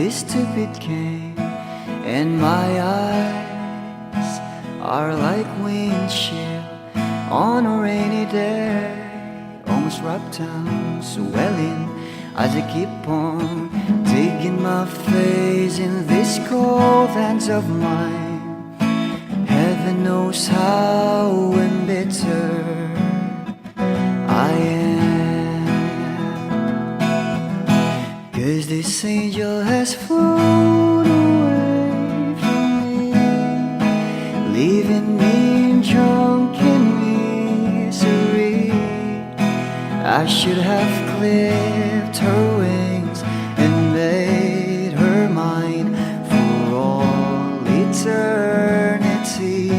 this stupid game, and my eyes are like windshield on a rainy day, almost wrapped down, swelling as I keep on digging my face in these cold hands of mine. Heaven knows how embittered I am, 'cause this angel has flown away from me, leaving me drunken misery. I should have clipped her wings and made her mine for all eternity.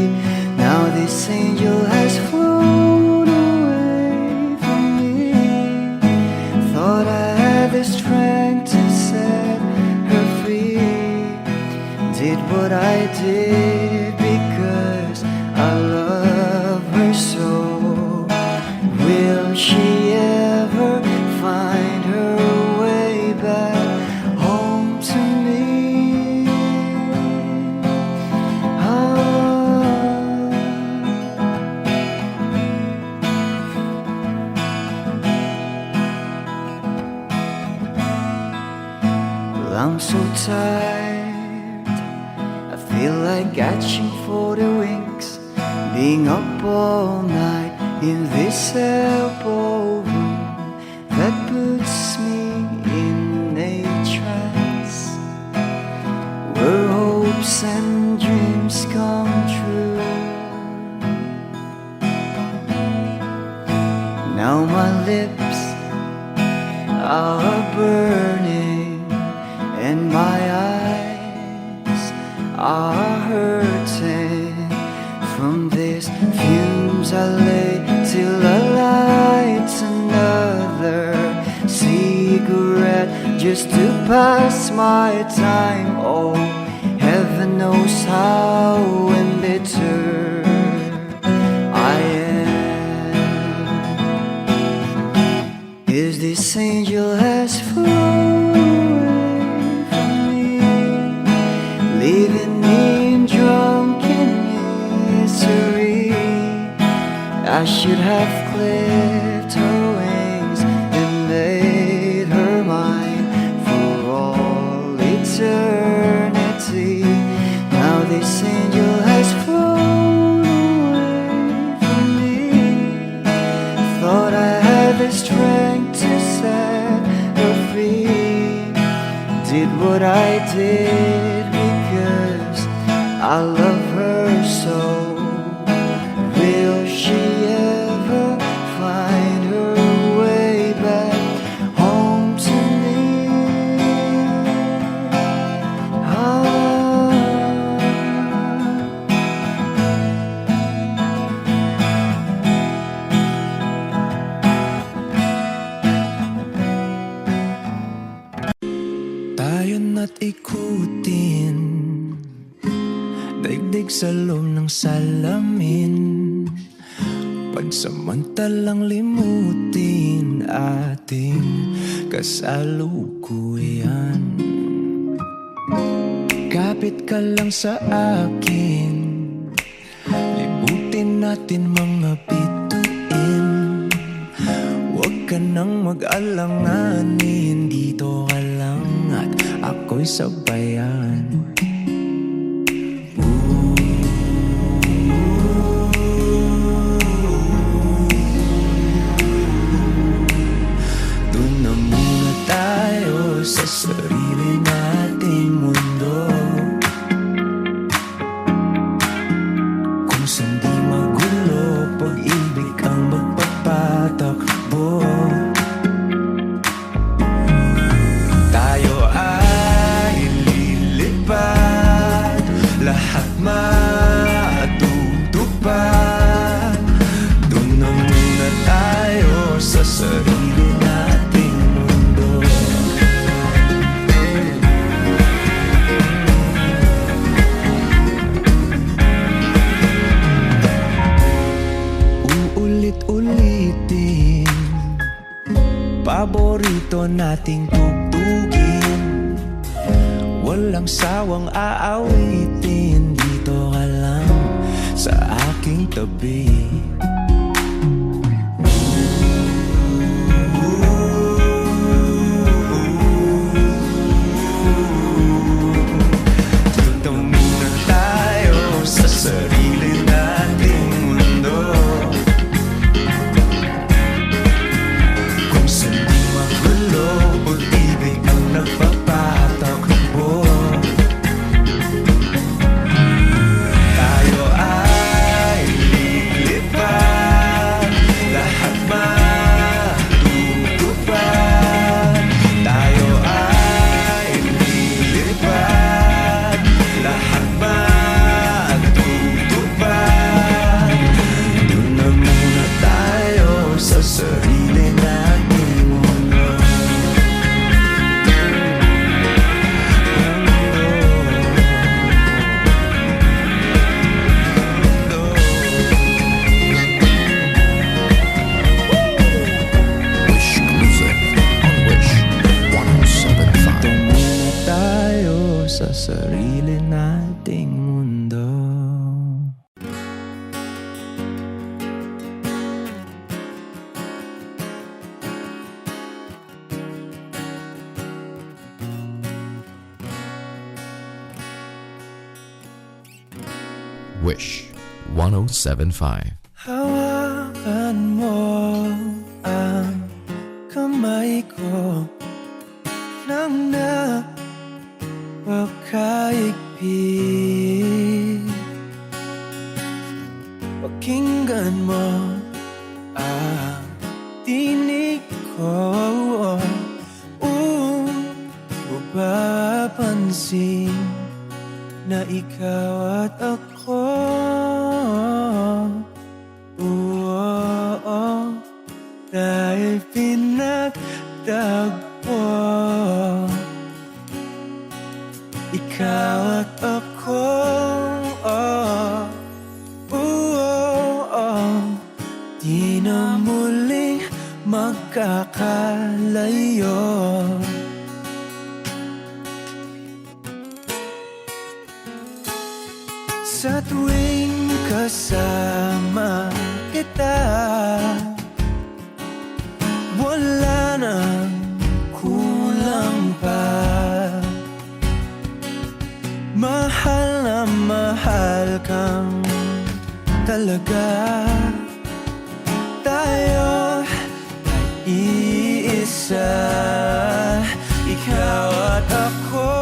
Now this angel has flown away from me. Thought I had the strength to set her free. Did what I did because I love her so. Will she ever find her way back home to me? Well, I'm so tired, I feel like catching for the wings, being up all night in this elbow room that puts me in a trance, where hopes and dreams come true. Now my lips are burning and my eyes are hurting from these fumes I lay till I light another cigarette just to pass my time. Oh, heaven knows how embittered I am, 'cause this angel has flown away from me, leaving me drunken misery. I should have clipped her wings and made her mine for all eternity. Now this angel has flown away from me. Thought I had the strength to set her free. Did what I did because I love her so. Will she ever find her way back home to me? Tayo na't ikutin, daigdig sa loob ng salamin, pagsamantalang limutin ating kasalukuyan. Kapit ka lang sa akin, libutin natin mga bituin. Huwag ka nang mag-alanganin, dito ka lang at ako'y sabayan. Sa sarili nating mundo, kung saan di magulo, pag-ibig ang magpapatakbo. Tayo ay lilipad, lahat matutupad. Doon na muna tayo sa sarili nating mundo. Ulit-ulitin, paborito nating tugtugin. walang sawang aawitin. Dito ka lang sa aking tabi. Dito muna tayo sa sarili nating mundo, kung saan di magulo, pag-ibig ang nagpapatakbo. Tayo ay lilipad, lahat matutupad. Tayo ay lilipad, lahat matutupad. Doon na muna tayo sa sarili nating mundo. Wish Music on Wish 107.5. Doon muna tayo sa sarili nating mundo. Wish 107.5. Hawakan mo ang kamay ko nang napakaigpit. Pakinggan mo ang tinig ko, mapapansin na ikaw at ako. Dahil pinagtagpo, ikaw at ako. Di na muling magkakalayo. Sa tuwing kasama kita, wala nang kulang pa. Mahal na mahal kang talaga. Tayo ay iisa, ikaw at ako.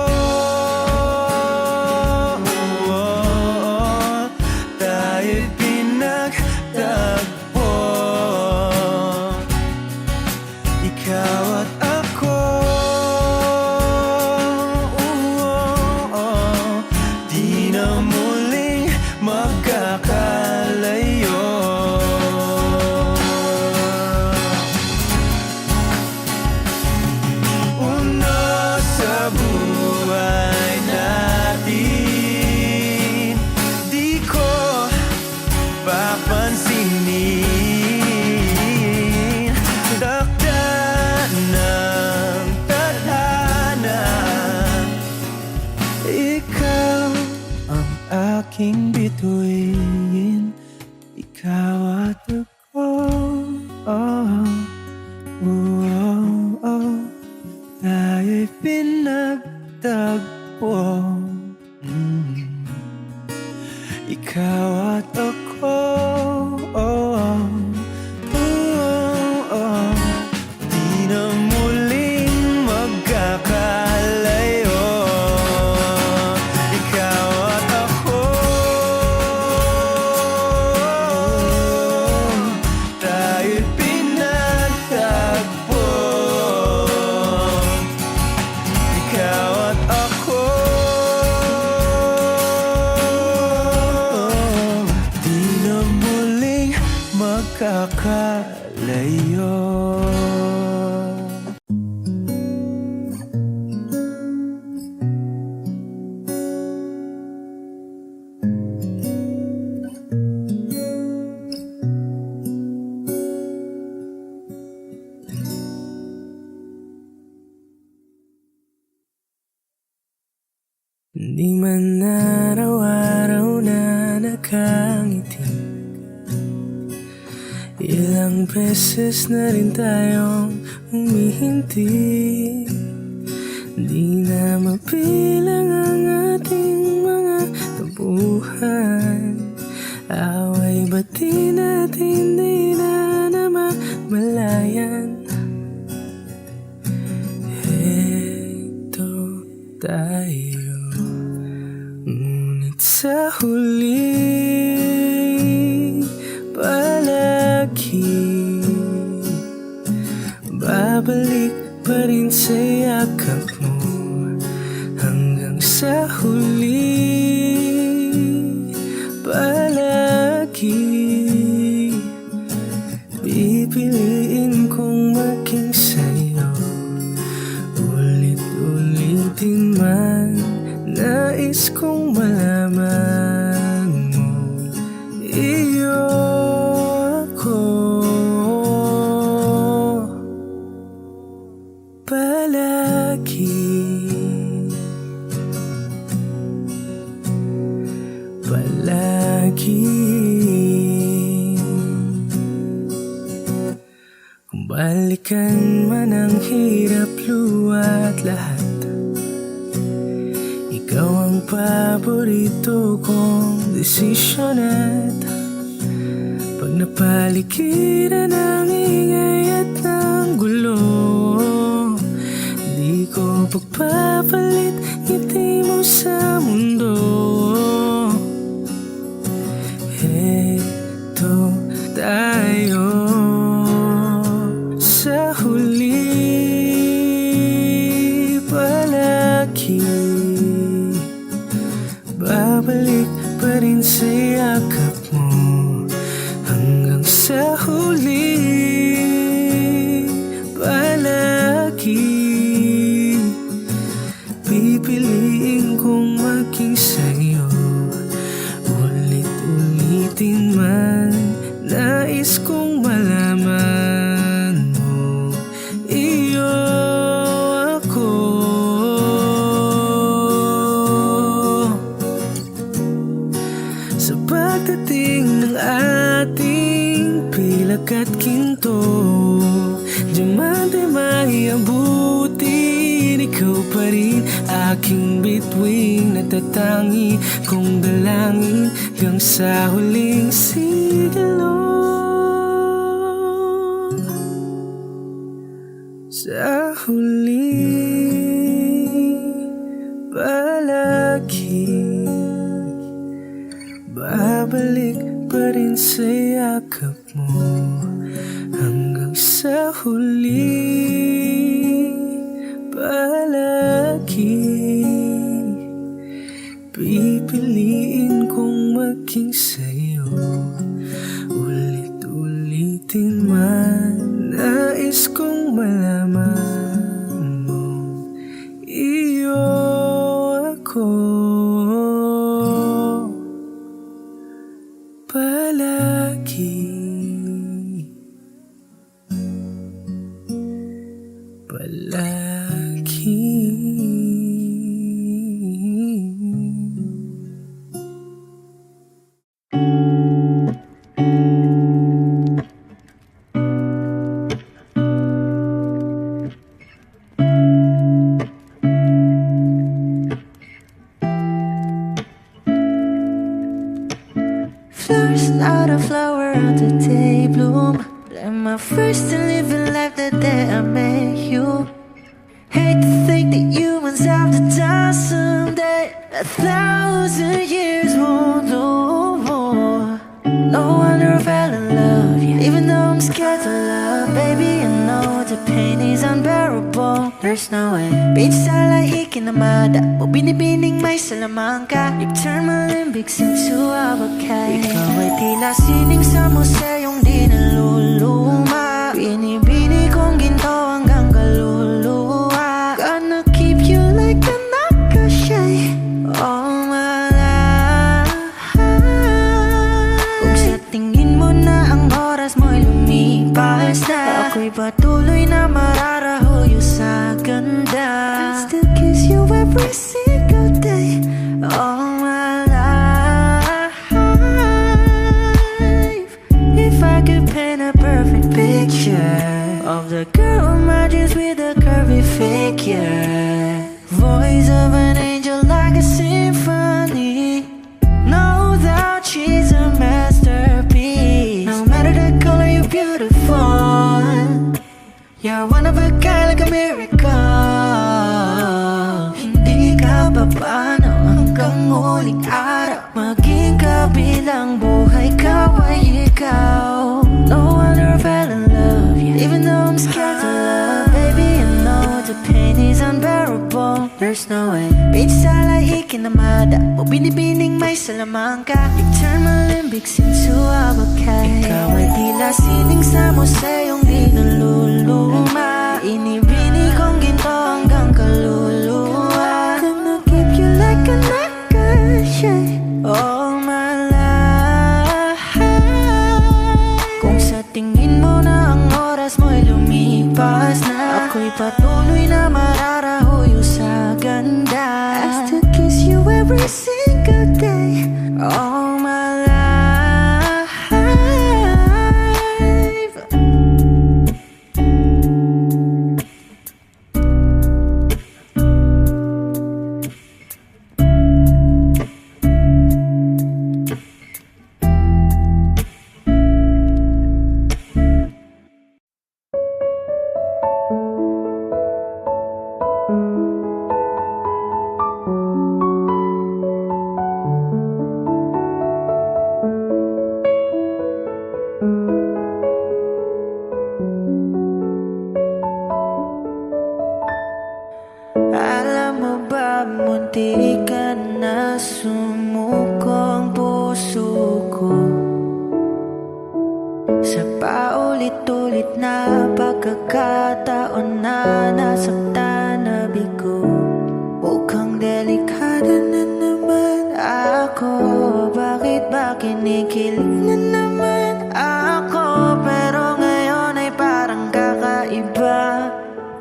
Tayo'y pinagtagpo, ikaw at ako. Di na muling magkakalayo. Una sa buhay natin, di ko papansinin. Dakda ng tadhana, ikaw ang aking bituin, ikaw at ako. Tayo'y pinagtagpo, ikaw at ako. Di na muling magkakalayo, ikaw at ako. Tayo'y pinagtagpo, ikaw at ako. Di na muling magkakalayo. Di man araw-araw na nakangiti, ilang beses na rin tayong humihinti. Di na mapilang ang ating mga tampuhan, away ba't di natin di na namamalayan? Heto tayo, ngunit sa huli palagi babalik pa rin sa yakap mo. Hanggang sa huli palagi pipiliin kong maging sa'yo. Ulit-ulitin man nais kong malaman mo, iyo ako palagi. Palagi. Kung balikan man ang hirap, luwa't lahat, ikaw ang paborito kong desisyon. At pag napaligiran ng ingay at ng gulo, di ko pagpapalit ngiti mo sa mundo. Heto tayo sa huli palagi, babalik pa rin sa yakap mo. Hanggang sa huli palagi pipiliin kong maging sa'yo. Ulit-ulitin man nais kong malaman mo, iyo ako sa pagdating ng ating pilak at ginto. Diamante may abutin, ikaw pa rin aking bituin, natatangi kong dalangin hanggang sa huling sigilo. Sa huli palagi babalik pa rin sa yakap mo. Hanggang sa huli palagi pipiliin kong maging sa'yo. Ulit-ulitin man nais kong malaman mo, iyo ako palagi. Palagi. Flowers not a flower on the day bloom. Like my first to living life the day I met you. Hate to think that humans have to die someday. 1,000 years won't do more. No wonder I fell in love, yeah. Even though I'm scared to love, baby, I know the pain is unbearable. There's no way Pinsala ikinamada mo binibining may salamang ka. You turn my limbics into a bouquet. Ikaw ay tila sining sa museyong di naluluma. Binibini kong ginto hanggang kaluluwa. Gonna keep you like a nakashay all my life. Kung sa tingin mo na ang oras mo'y lumipas na, ako'y patuloy na mararahuyo sa ganda. I still kiss you every single day. paano hanggang muling araw. Maging kabilang buhay ka ay ikaw. No wonder I fell in love, yeah. Even though I'm scared to love, baby, I know the pain is unbearable. There's no way Pinsala ikinamada o binibining may salamangka. You turn my limbics into abakay. Ikaw ay tila sining sa museyong di naluluma. Inibini kong ginto hanggang kaluluwa. Gonna keep you like a necklace all my life. Kung sa tingin mo na ang oras mo'y lumipas na, ako'y patuloy na mararahuyo sa ganda. I still kiss you every single day all my life. Alam mo ba, munti ka na sumuko ang puso ko sa paulit-ulit na pagkakataon na nasaktan na bigo. Mukhang delikado na naman ako. Bakit ba kinikilig na naman ako? Pero ngayon ay parang kakaiba.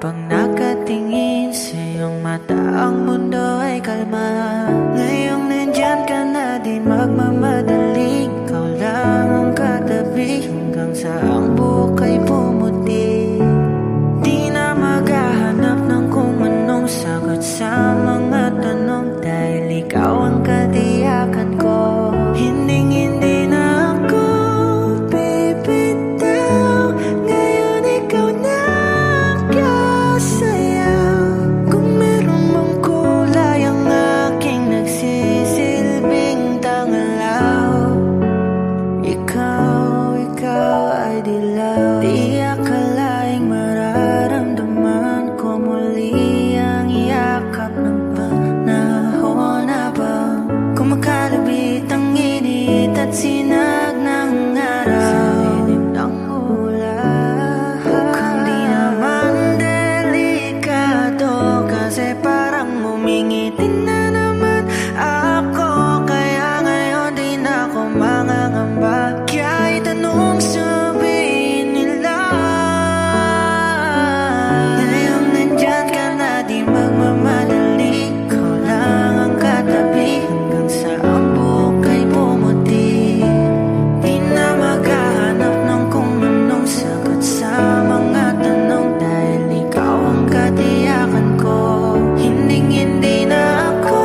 Pag nakatingin sa iyong mata, ang mundo ay kalma. Ngayong nandyan ka na, di magmamadali. Ikaw lang ang katabi hanggang sa ang buhok ay pumuti. Di na maghahanap ng kung anong sagot sa mga tanong, dahil ikaw ang katiyakan ko. Hinding-hindi na ako bibitaw. Ngayon ikaw na sayaw. Kung meron mang kulay ang aking nagsisilbing tangalaw, ikaw ay dilaw. Di akalaing mararamdaman ko muli ang yakap ng panahon habang kumakalabit ang init at sinag ng araw sa lilim ng ulan. Mukhang di naman kasi parang umingiti na naman ako. Kaya ngayon di na ako mangangamba. Kahit anong sabihin nila, ngayong nandyan ka na, di magmamadali. Ikaw lang ang katabi hanggang sa ang buhok ay pumuti. Di na maghahanap ng kung anong sagot sa mga tanong, dahil ikaw ang katiyakan ko. Hinding-hindi na ako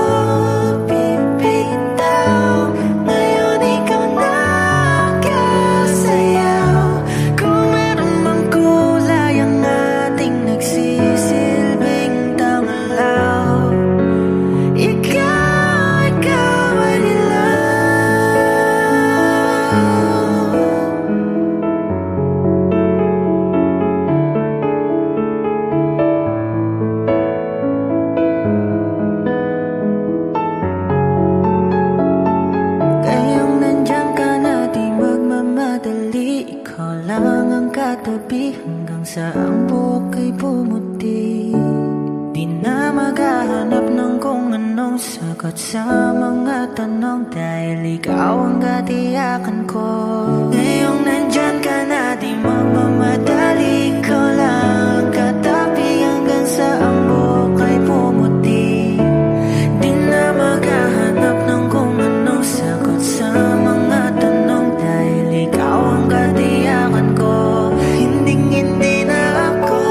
bibitaw. Ngayon ikaw na kasayaw. Kung meron mang kulay ang ating nagsisilbing tangalaw, ikaw ay dilaw. Ngayong nandyan ka na, di magmamadali. Ikaw lang ang katabi hanggang sa ang buhok ay pumuti. Di na maghahanap ng kung anong sagot sa mga tanong, dahil ikaw ang katiyakan ko. Ngayong nandyan ka na, di magmamadali. Ikaw lang ang katabi hanggang sa ang buhok ay pumuti. Di na maghahanap ng kung anong sagot sa mga tanong, dahil ikaw ang katiyakan ko. Hinding-hindi na ako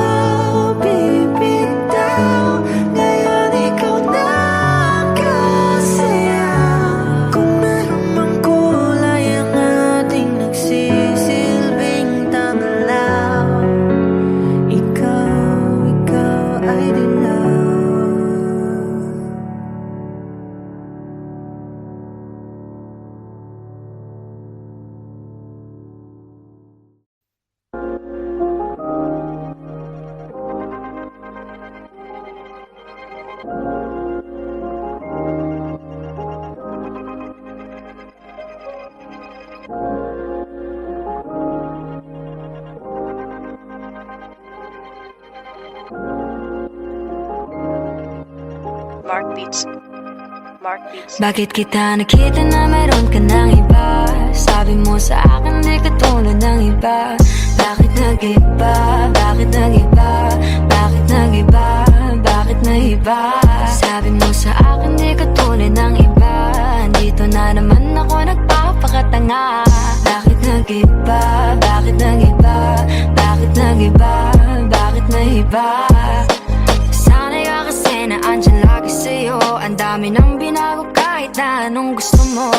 bibitaw. Ngayon ikaw na kasayaw. Kung meron mang kulay ang ating nagsisilbing tangalaw, Mark Beats. Mark Beats. Bakit kita nakita na meron ka ng iba? Sabi mo sa akin di ka tulad ng iba. Bakit nag-iba? Bakit nag-iba? Bakit nag-iba? Bakit nag-iba? Sabi mo sa akin di ka tulad ng iba. Dito na naman ako nagpapakatanga. Bakit nag-iba? Bakit nag-iba? Bakit nag-iba? Bakit nag-iba? Sanay ka kasi na andyan lagi sa'yo. Ang dami nang binago kahit na anong gusto mo.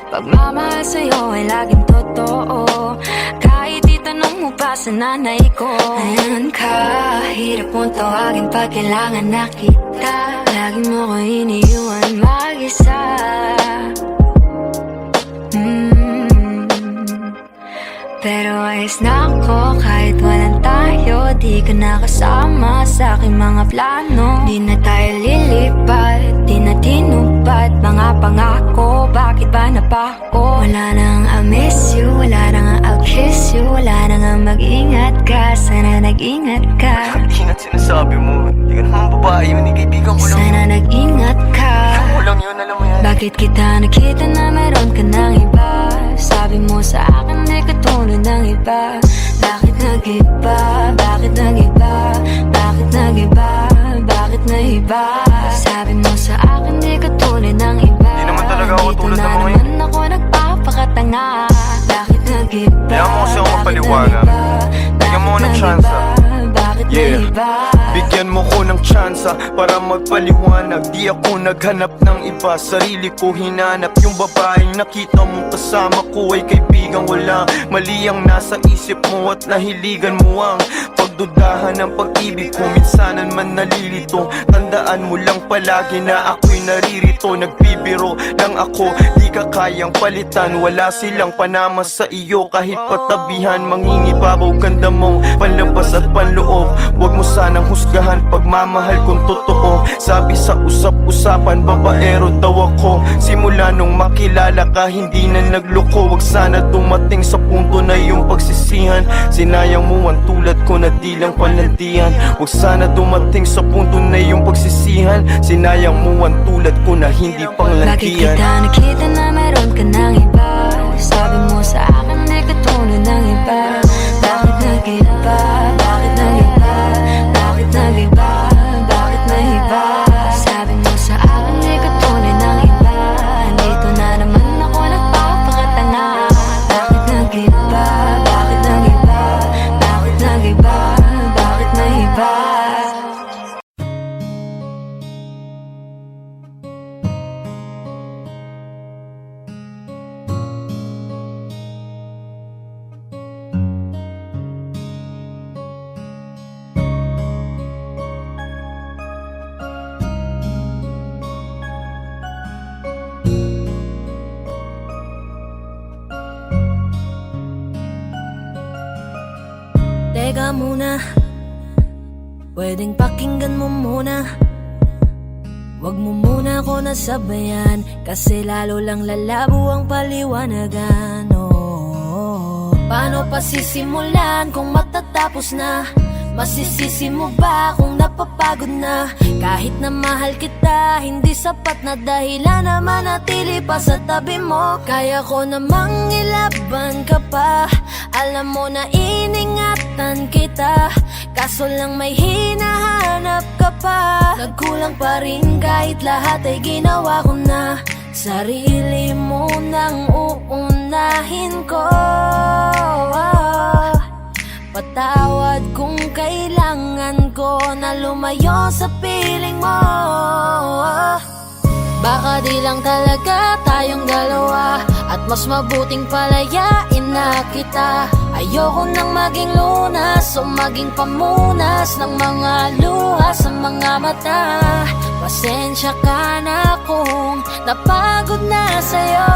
Pagmamahal sa'yo ay laging totoo. Kahit itanong mo pa sa nanay ko. Ayan ka, hirap mong tawagin pag kailangan na kita. Lagi mo ko iniiwan mag-isa. Pero ayos na ako kahit walang tayo. Di ka nakasama sa aking mga plano. Di na tayo lilipat, di na tinupad mga pangako. Bakit ba napako? Wala nang I miss you, wala nang I'll kiss you. Wala nang mag-ingat ka, sana nag-ingat ka. Ingat sinasabi mo. Hindi ka naman babae yun, kaibigan ko lang. Sana nag-ingat ka. Mo lang yun, alam mo yan. Bakit kita nakita na meron ka ng iba? Sabi mo sa akin di ka tulad ng iba. Bakit nag-iba? Bakit nag-iba? Bakit nag-iba? Bakit nag-iba? Sabi mo sa akin di ka tulad ng iba. Di naman talaga ako tulad ng mga Dito na naman ako nagpapakatanga. Bakit nag-iba? Kaya mo kasi ako Bakit mapaliwanag. nag-iba? Bigyan mo ako ng Bakit chance, nag-iba? Bakit Yeah. nag-iba? Bigyan mo ko ng tsansa para magpaliwanag. Di ako naghanap ng iba, sarili ko hinanap. Yung babaeng nakita mong kasama ko ay kaibigan ko lang. Mali ang nasa isip mo at nahiligan mo ang pagdudahan ng pag-ibig ko. Minsanan man nalilito, tandaan mo lang palagi na ako'y naririto. Nagbibiro lang ako, di ka kayang palitan. Wala silang panama sa iyo kahit patabihan. Mangingibabaw ganda mong panlabas at panloob. Huwag mo sanang husgahan pagmamahal kung totoo. Sabi sa usap-usapan, babaero daw ako. Simula nung makilala ka, hindi na nagloko. Huwag sana dumating sa punto na yung pagsisihan. Sinayang mo ang tulad ko na di lang palandian. Huwag sana dumating sa punto na yung pagsisihan. Sinayang mo ang tulad ko na hindi Bakit panglandian. kita nakita na meron ka ng iba? Sabi mo sa akin di ka tulad ng iba. Bakit nag-iba? Bakit nag-iba? Bakit nag-iba? Bakit nag-iba? Sabi mo sa akin di ka tulad ng iba. Dito na naman ako nagpapakatanga. Bakit nag-iba? Bakit nag-iba? Bakit nag-iba? Bakit nag-iba? Teka muna, pwedeng pakinggan mo muna. Wag mo muna ako nasabayan, kasi lalo lang lalabo ang paliwanagan. Oh, paano pa sisimulan kung matatapos na? Masisisi mo ba kung napapagod na? Kahit na mahal kita, hindi sapat na dahilan na manatili pa sa tabi mo. Kaya ko namang ilaban ka pa. Alam mo na iningatan kita, kaso lang may hinahanap ka pa. Nagkulang pa rin kahit lahat ay ginawa ko na. Sarili mo nang uunahin ko. Patawad kung kailangan ko na lumayo sa piling mo. Baka di lang talaga tayong dalawa, at mas mabuting palayain na kita. Ayoko nang maging lunas o maging pamunas ng mga luha sa mga mata. Pasensya ka na kung napagod na sa'yo.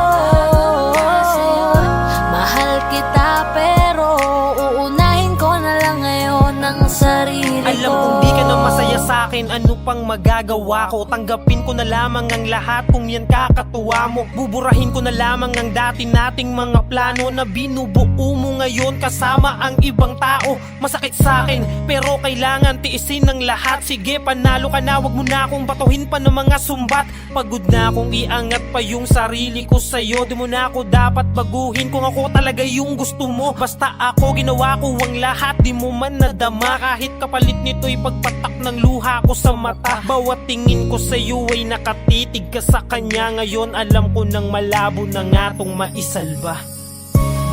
Mahal kita pero uunahin ko na lang ngayon ang sarili ko. Alam kong di ka na masaya sa'kin, ano pang magagawa ko? Tanggapin ko na lamang ang lahat kung yan kakatuwa mo. Buburahin ko na lamang ang dati nating mga plano na binubuo mo mo ngayon kasama ang ibang tao. Masakit sa'kin pero kailangan tiisin ng lahat. Sige panalo ka na, wag mo na akong batuhin pa ng mga sumbat. Pagod na akong iangat pa yung sarili ko sa'yo. Di mo na ako dapat baguhin kung ako talaga yung gusto mo. Basta ako ginawa ko ang lahat, di mo man nadama. Kahit kapalit nito'y pagpatak ng luha ko sa mata. Bawat tingin ko sa'yo ay nakatitig ka sa kanya. Ngayon alam ko nang malabo na nga tong maisalba.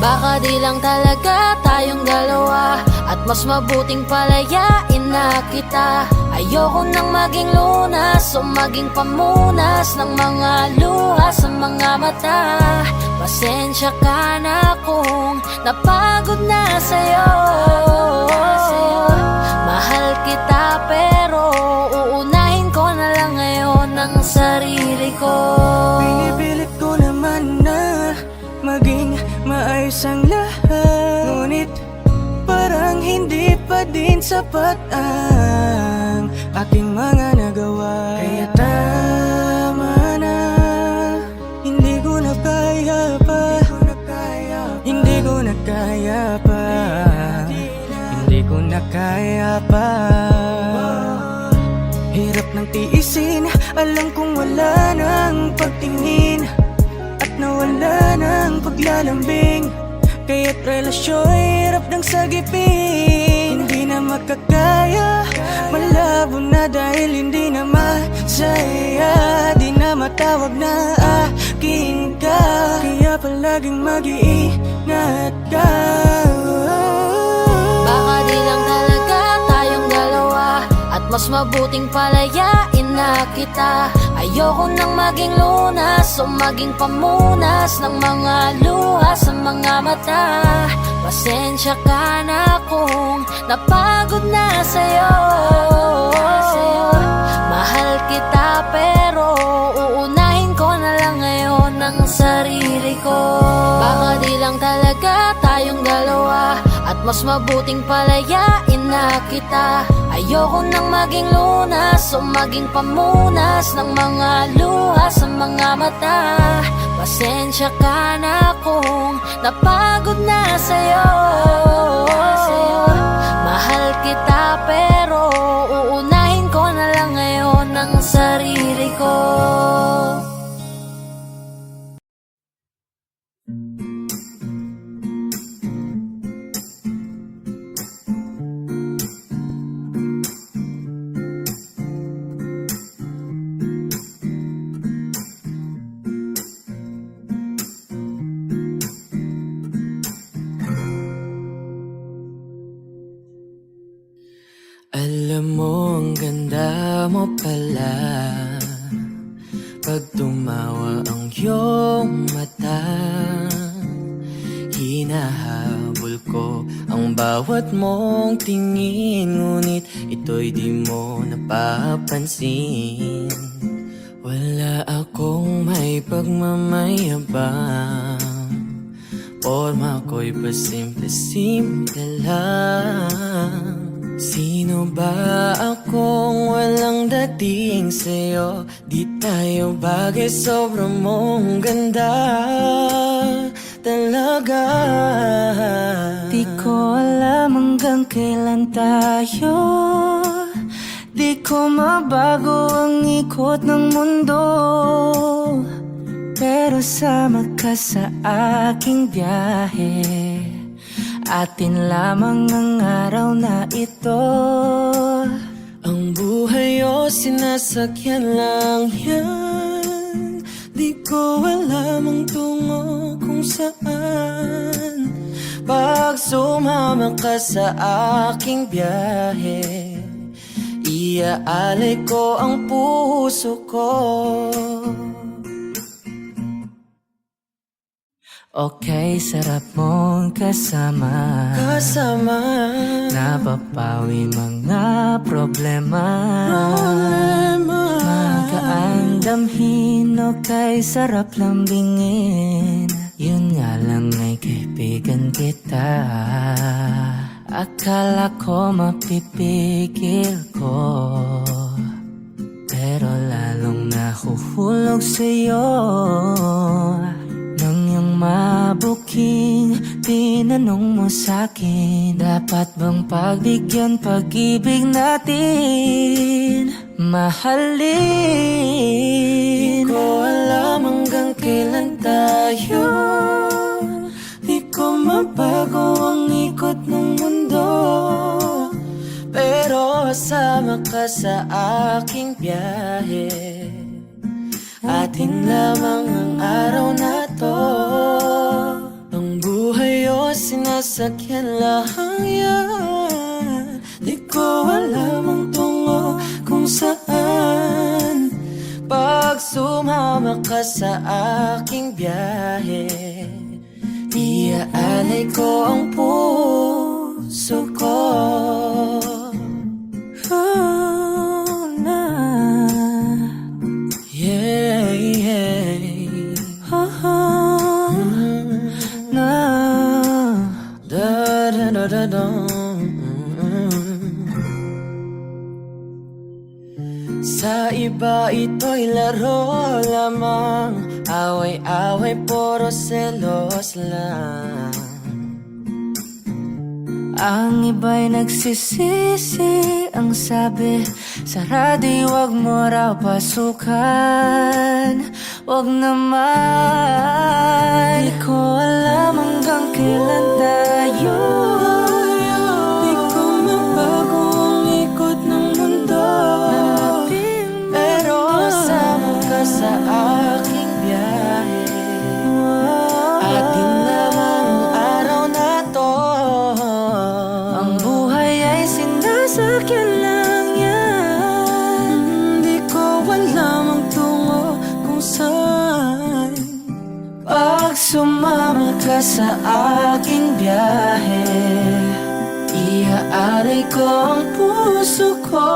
Baka di lang talaga tayong dalawa, at mas mabuting palayain na kita. Ayoko nang maging lunas o maging pamunas ng mga luha sa mga mata. Pasensya ka na kung napagod na sa'yo. Mahal kita pero uunahin ko na lang ngayon ang sarili ko. Pinipilit ko naman na maging maayos ang lahat, ngunit parang hindi pa din sapat ang aking mga nagawa. Kaya tama na, hindi ko na kaya pa, hindi ko na kaya pa, hindi ko na kaya pa. Hirap ng tiisin, alam kong wala nang pagtingin at nawala ng paglalambing. Kaya't relasyo'y hirap ng sagipin. Hindi na makakaya, malabo na dahil hindi na masaya. Di na matawag na akin ka, kaya palaging mag-iingat ka. Baka di lang talaga tayong dalawa, at mas mabuting palayain na kita. Ayoko nang maging lunas o maging pamunas ng mga luha sa mga mata. Pasensya ka na kung napagod na sa'yo. Mahal kita pero uunahin ko na lang ngayon ang sarili ko. Baka di lang talaga tayong dalawa, at mas mabuting palayain na kita. Ayoko nang maging lunas o maging pamunas ng mga luha sa mga mata. Pasensya ka na kung napagod na sa'yo. Mahal kita pero uunahin ko na lang ngayon ang sarili ko. Alam mo, ang ganda mo pala pag tumawa ang iyong mata. Hinahabol ko ang bawat mong tingin, ngunit ito'y di mo napapansin. Wala akong may pagmamayabang, porma ko'y pasimple-simple lang. Sino ba akong walang dating sa'yo? Di tayo bagay, sobrang mong ganda talaga. Di ko alam hanggang kailan tayo, di ko mabago ang ikot ng mundo, pero sama ka sa aking biyahe. Atin lamang ang araw na ito. Ang buhay o sinasakyan lang yan, di ko alam ang tungo kung saan. Pag sumama ka sa aking biyahe, iaalay ko ang puso ko. Okay, sarap mong kasama, napapawi mga problema. Magaan damhin o kay sarap lambingin, yun nga lang ay kaibigan kita. Akala ko mapipigil ko, pero lalong nahuhulog sa'yo. Nang yung mabuking Tinanong mo sa'kin, dapat bang pagbigyan pag-ibig natin? Mahalin. Di ko alam hanggang kailan tayo. Di ko mabago ang ikot ng mundo, pero kasama ka sa aking biyahe. Atin lamang ang araw na to. Ang buhay o sinasakyan lang yan. Di ko alam ang tungo kung saan. Pag sumama ka sa aking biyahe, iaalay ko ang puso ko. Oh, na. Yeah, yeah. Oh, na. Da, da, da, da, da. Sa iba ito'y laro lamang, away-away puro selos lang. Ang iba'y nagsisisi, ang sabi sa radyo, wag mo raw pasukan. Wag naman. Di ko alam hanggang kailan tayo. Di ko mabago ang ikot ng mundo, pero kasama ka sa aking biyahe. Atin lamang ang araw na to. Ang buhay ay sinasakyan lang yan. Di ko alam ang tungo kung saan. Pag sumama ka sa aking biyahe, iaalay ko ang puso ko.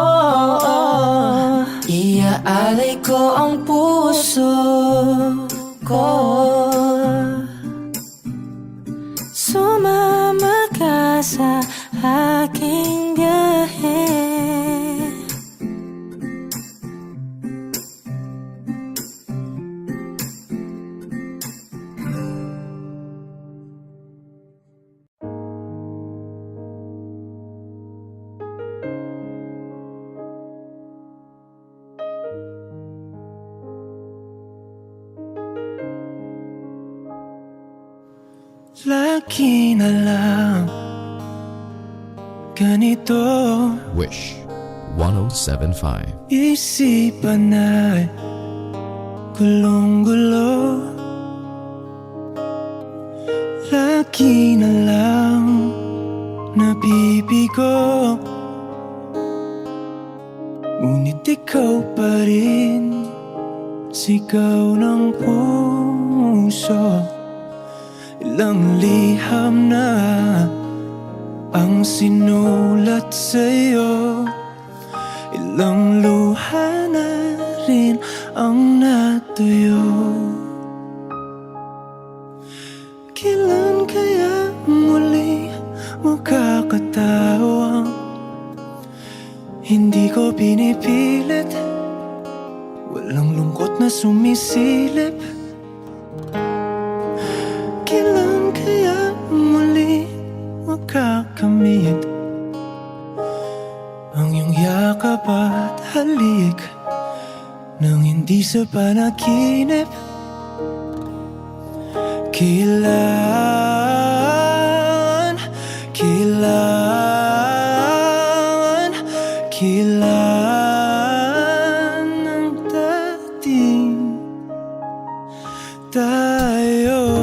Iaalay ko ang puso ko. Sumama ka sa aking biyahe. Lagi na lang ganito, Wish 1075. isipan ay gulong-gulo. Lagi na lang nabibigo, ngunit ikaw pa rin, sigaw ng puso. Ilang liham na ang sinulat sa'yo, ilang luha na rin ang natuyo. Kailan kaya muli makakatawang hindi ko pinipilit, walang lungkot na sumisilip. Kailan kaya muli makakamit ang iyong yakap at halik nang hindi sa panaginip? Kailan, kailan, kailan ang dating tayo?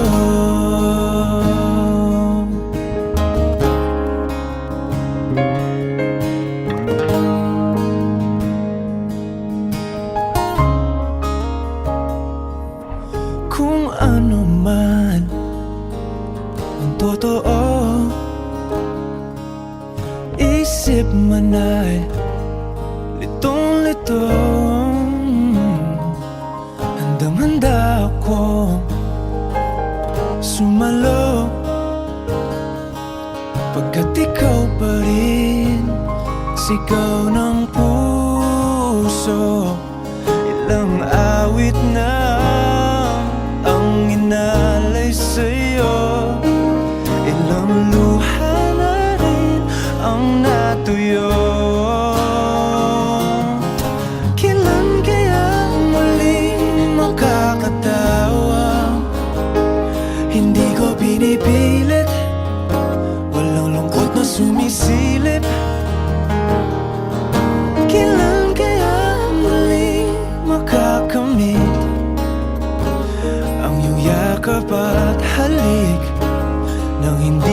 Kung ano man ang totoo, isip man ay litong-litong. Handang-handa akong sumalo, pagkat ikaw pa rin, sigaw ng puso. Ilang awit na ang inalay sa'yo,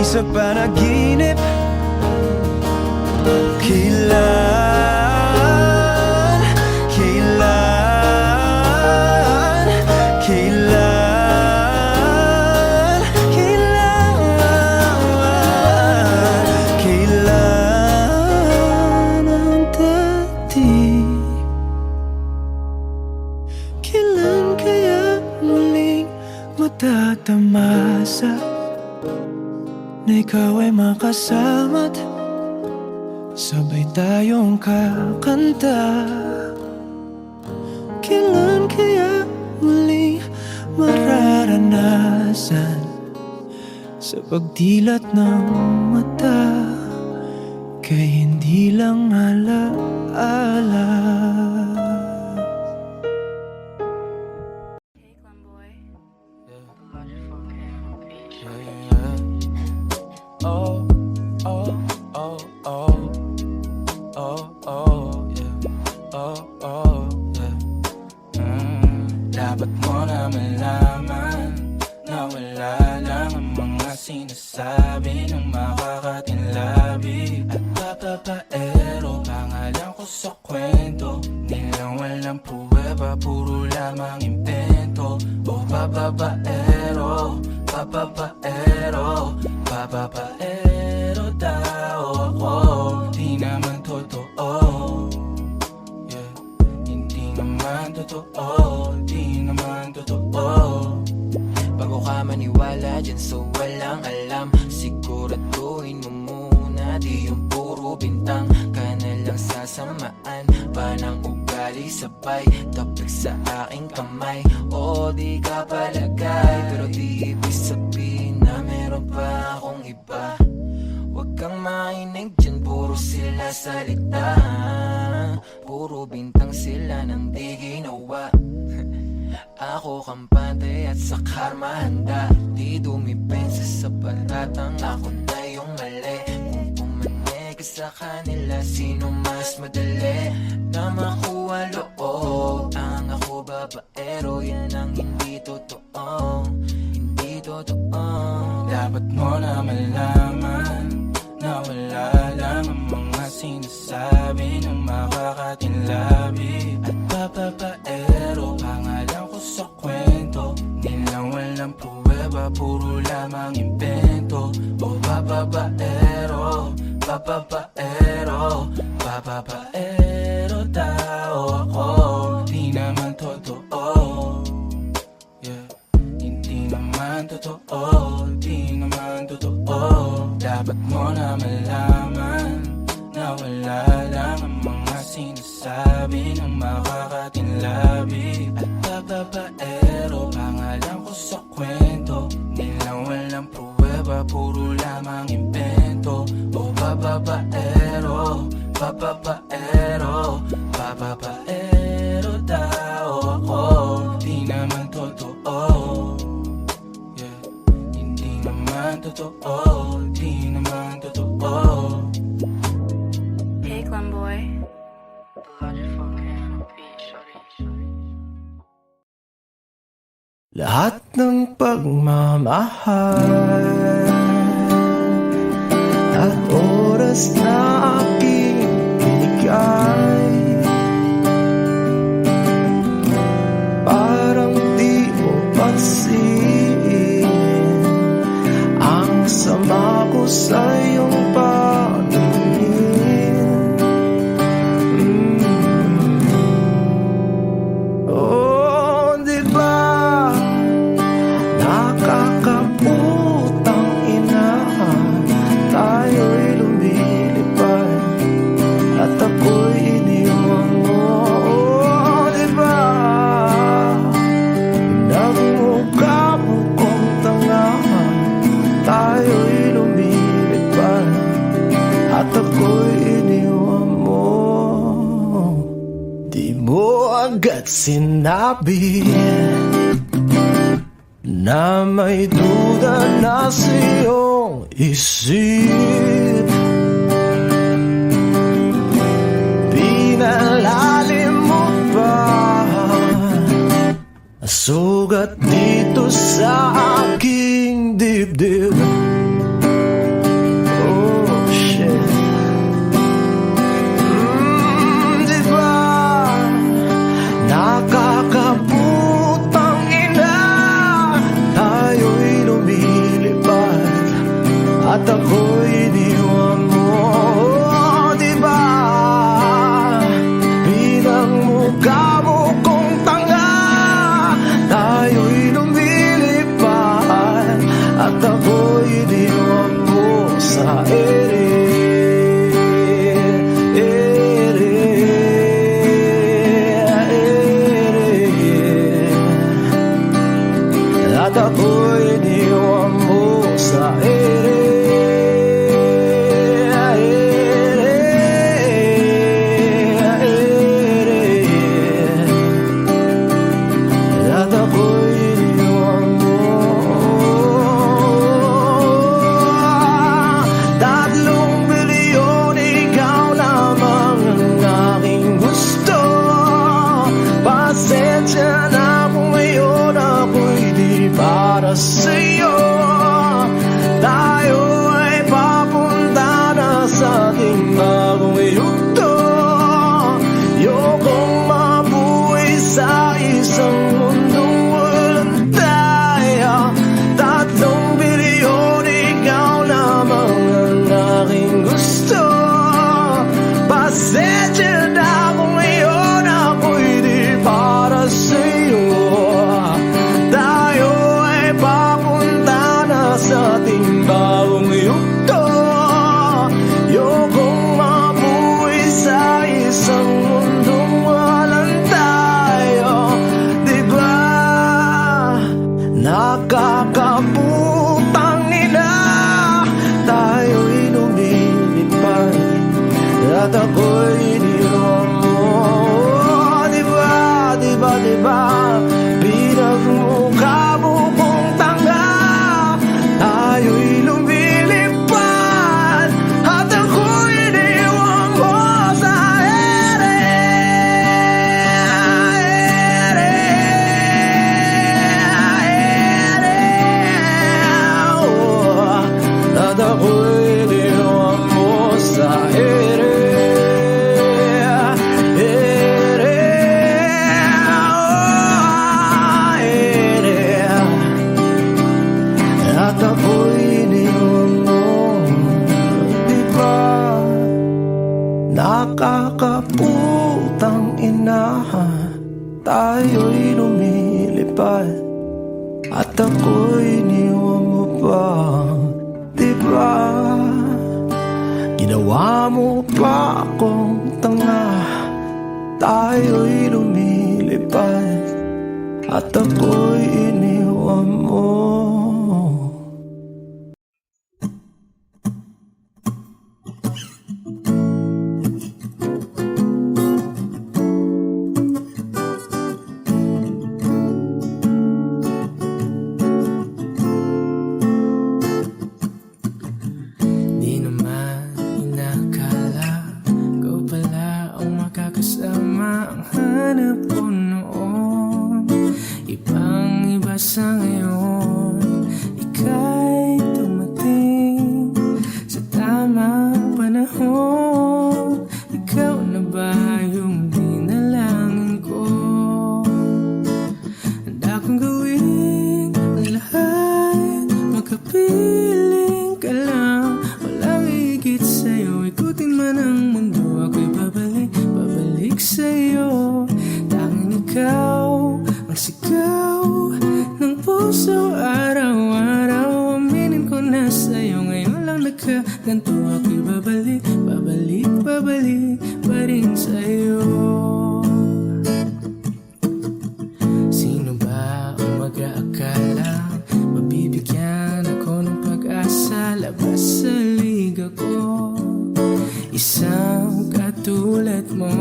sa panaginip. Kailan, kailan, kailan, kailan, kailan ang dati? Kailan kaya muling matatamasa na ikaw ay makasama't sabay tayong kakanta? Kailan kaya muling mararanasan sa pagdilat ng mata kay hindi lang alaala? Oh, oh, oh, oh, oh, oh, yeah. Oh, oh, yeah. Dapat mo na malaman na wala lang ang mga sinasabi ng makakatinlabi at papapaero. Pangalan ko sa kwento, nilang walang pruweba, puro lamang impento. Oh, papapaero, papapaero, papapaero daw ako. Di naman totoo, yeah. Hindi naman totoo, di naman totoo. Bago ka maniwala dyan so walang alam, siguraduhin mo muna di yung puro bintang ka na lang sasamaan pa ng ugali sabay tapik sa aking kamay. O di ka palagay pero di ibig sabihin na meron pa akong iba. Huwag kang makinig dyan, puro sila salita, puro bintang sila nang di ginawa. Ako kampante at sa karma handa, di dumipensa sa paratang ako na yung mali. Kung pumanig ka sa kanila, sino mas madali na makuha loob? Ang ako babaero, yan ang hindi totoo, hindi totoo. Dapat mo na malaman na wala lang ang mga sinasabi ng makakatinlabi at papapaero. Pangalan ko sa kwento, nilang walang pruweba, puro lamang impento. O papapaero, papapaero, papapaero daw ako. Di naman totoo, yeah. Hindi naman totoo, di naman totoo. Dapat mo na malaman na wala lang ang mga sinasabi ng makakatinlabi at papapaero. Pangalan ko sa kwento, nilang walang pruweba, puro lamang impento. O papapaero, papapaero, papapaero daw ako. Di naman totoo, yeah. Hindi naman totoo, di naman totoo. Hey, Clemboy. Lahat ng pagmamahal at oras na aking binigay, parang di mo pansin ang sama ko sa iyong paningin. Oh, di ba nakakaputang ina, tayo'y lumilipad at ako'y iniwan mo. Oh, diba nagmukha mo kong tanga, tayo'y lumilipad at ako'y iniwan mo. Di mo agad sinabi na may duda na sa iyong isip. Pinalalim mo pa sugat dito sa aking dibdib. at ako'y iniwan mo sa ere. At ako'y iniwan mo. 3 bilyon, ikaw lamang ang aking gusto. Pasensya na kung ngayon ako'y di para sa'yo. Tayo ay papunta na sa ating bagong yugto. Ayokong mabuhay sa isang mundong walang tayo. 3 bilyon, ikaw lamang ang aking gusto. Pasensya na kung ngayon ako'y di para sa'yo. Tayo ay papunta na sa ating bagong yugto. Ayokong mabuhay sa isang mundong walang tayo. Diba nakakaputang ina, tayo'y lumilipad at ako'y iniwan mo. Diba, diba, diba, pinagmukha mo kong tanga. Tayo'y lumilipad at ako'y iniwan mo sa ere. At ako'y iniwan mo sa ere. At ako'y iniwan mo. Diba nakakaputang ina, tayo'y lumilipad at ako'y iniwan mo pa. Diba ginawa mo pa akong tanga. Tayo'y lumilipad at ako'y iniwan mo. Di naman inakala ikaw pala ang makakasama ang hanap ko noon. Ibang iba sa ngayon, ika'y dumating sa tamang panahon. Ikaw na ba yung dinalangin ko? Handa kong gawin ang lahat, makapiling ka lang. Walang higit sa'yo, ikutin man ang mundo. Ako'y babalik, babalik sa'yo. Tanging ikaw ang sigaw ng puso araw-araw. Aminin ko na sa'yo, ngayon lang nagkaganto. Ako'y babalik, babalik, babalik pa rin sa'yo. Sino ba ang mag-aakala mabibigyan ako ng pag-asa? Labas sa liga ko, isang katulad mo.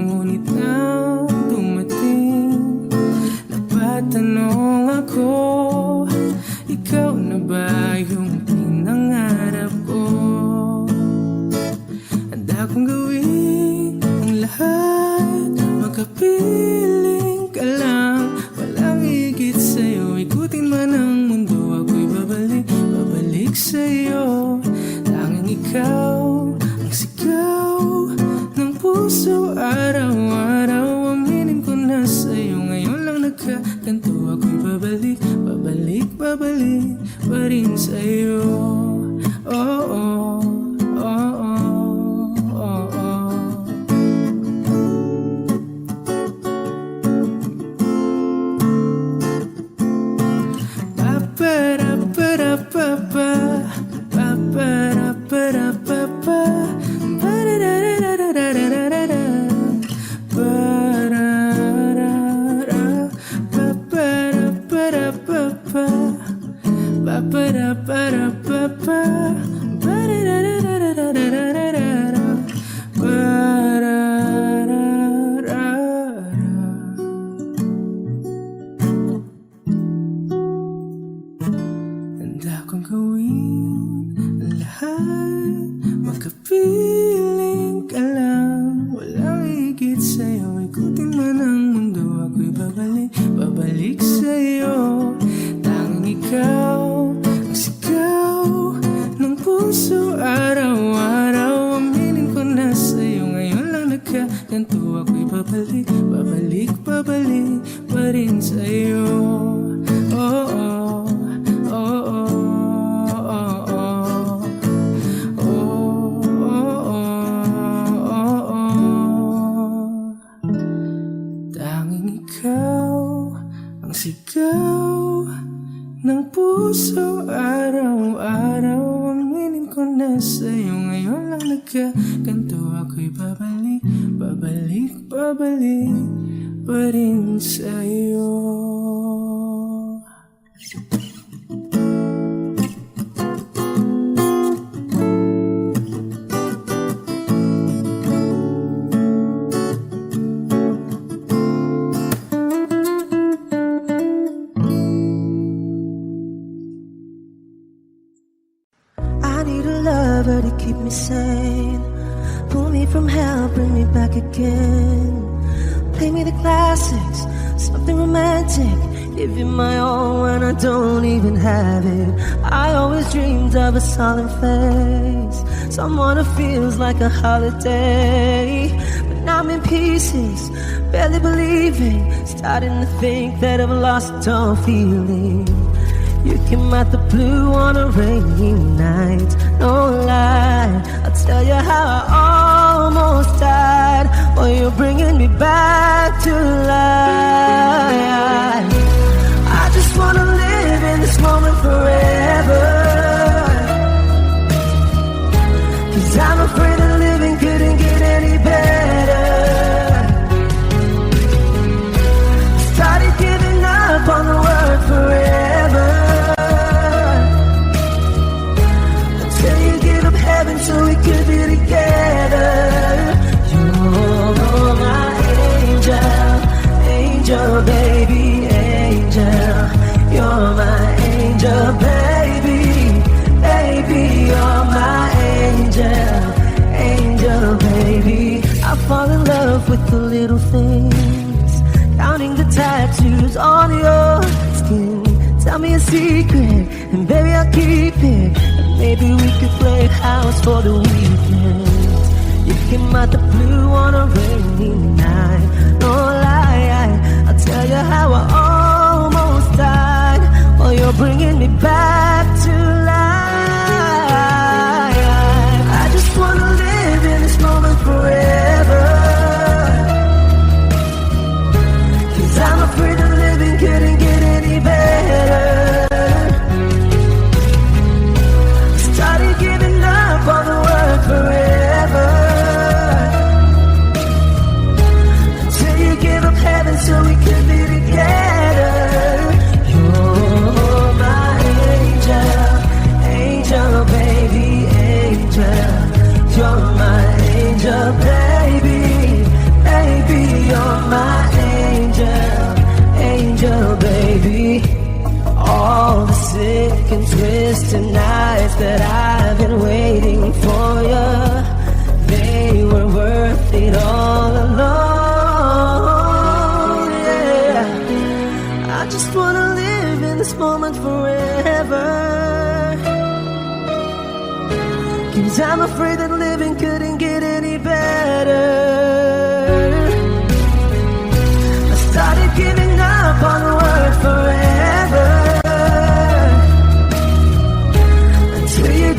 Ngunit nang dumating, napatanong ako, ikaw na ba yung pinangarap ko? Handa kong gawin ang lahat, makapiling ka lang. Walang higit sa'yo, ikutin man ang mundo. Ako'y babalik, babalik sa'yo. Tanging ikaw ang sigaw ng puso araw-araw. Aminin ko na sa'yo, ngayon lang nagkaganto. Ako'y babalik, babalik, babalik pa rin sa'yo. Oh, oh, oh, oh, oh, oh. Pa ang sigaw ng puso araw-araw. Aminin ko na sa'yo ngayon lang nagkaganto. Ako'y babalik, babalik, babalik pa rin sa'yo. I need a lover to keep me sane. Pull me from hell, bring me back again. Play me the classics, something romantic. Give you my all when I don't even have it. I always dreamed of a solemn face, someone who feels like a holiday. But now I'm in pieces, barely believing, starting to think that I've lost all feeling. You came out the blue on a rainy night, no lie. I'll tell you how I almost died, while you're bringing me back to life. I just wanna live in this moment forever, 'cause I'm afraid that living couldn't get any better. Started giving up on the word forever, so we could be together. You're my angel, angel, baby, angel. You're my angel, baby, baby. You're my angel, angel, baby. I fall in love with the little things, counting the tattoos on your skin. Tell me a secret, and baby I'll keep it. Maybe we could play house for the weekend. You came out the blue on a rainy night, no lie. I'll tell you how I almost died, while you're bringing me back to life. I just wanna live in this moment forever, 'cause I'm afraid that living couldn't get any better. On the word forever, until you give up heaven so we could be together. You're my angel, angel, baby, angel. You're my angel, baby, baby. You're my angel, angel, baby. All the sick and twisted nights that I've been waiting for you, they were worth it all alone. Yeah, I just wanna live in this moment forever, 'cause I'm afraid that living couldn't get any better. I started giving up on the word forever,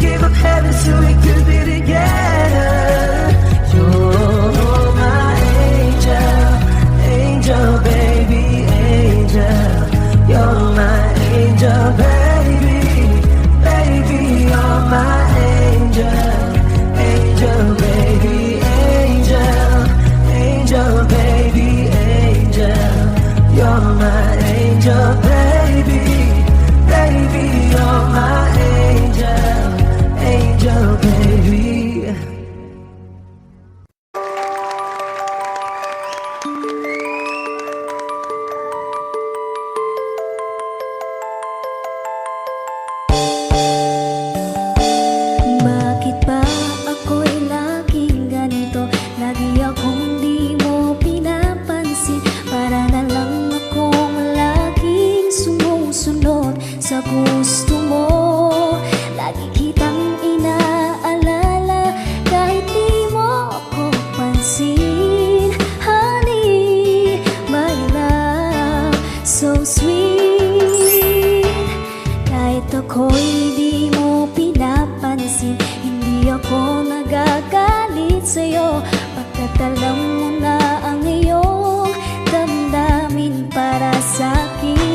give up heaven so we could be together. You're my angel, angel, baby, angel. You're my angel, baby, baby. You're my angel, angel, baby, angel, angel, baby, angel. You're my angel, baby, baby. You're my angel, angel, baby. Bakit ba ako'y laging ganito? Lagi akong di mo pinapansin. Para na lang akong laging sumusunod sa gusto mo. Lagi kitang inaalala kahit di mo ako pansin. Honey, my love, so sweet. Kahit ako'y di mo pinapansin, hindi ako nagagalit sa'yo. Pagkat alam mo na ang iyong damdamin para sa'kin.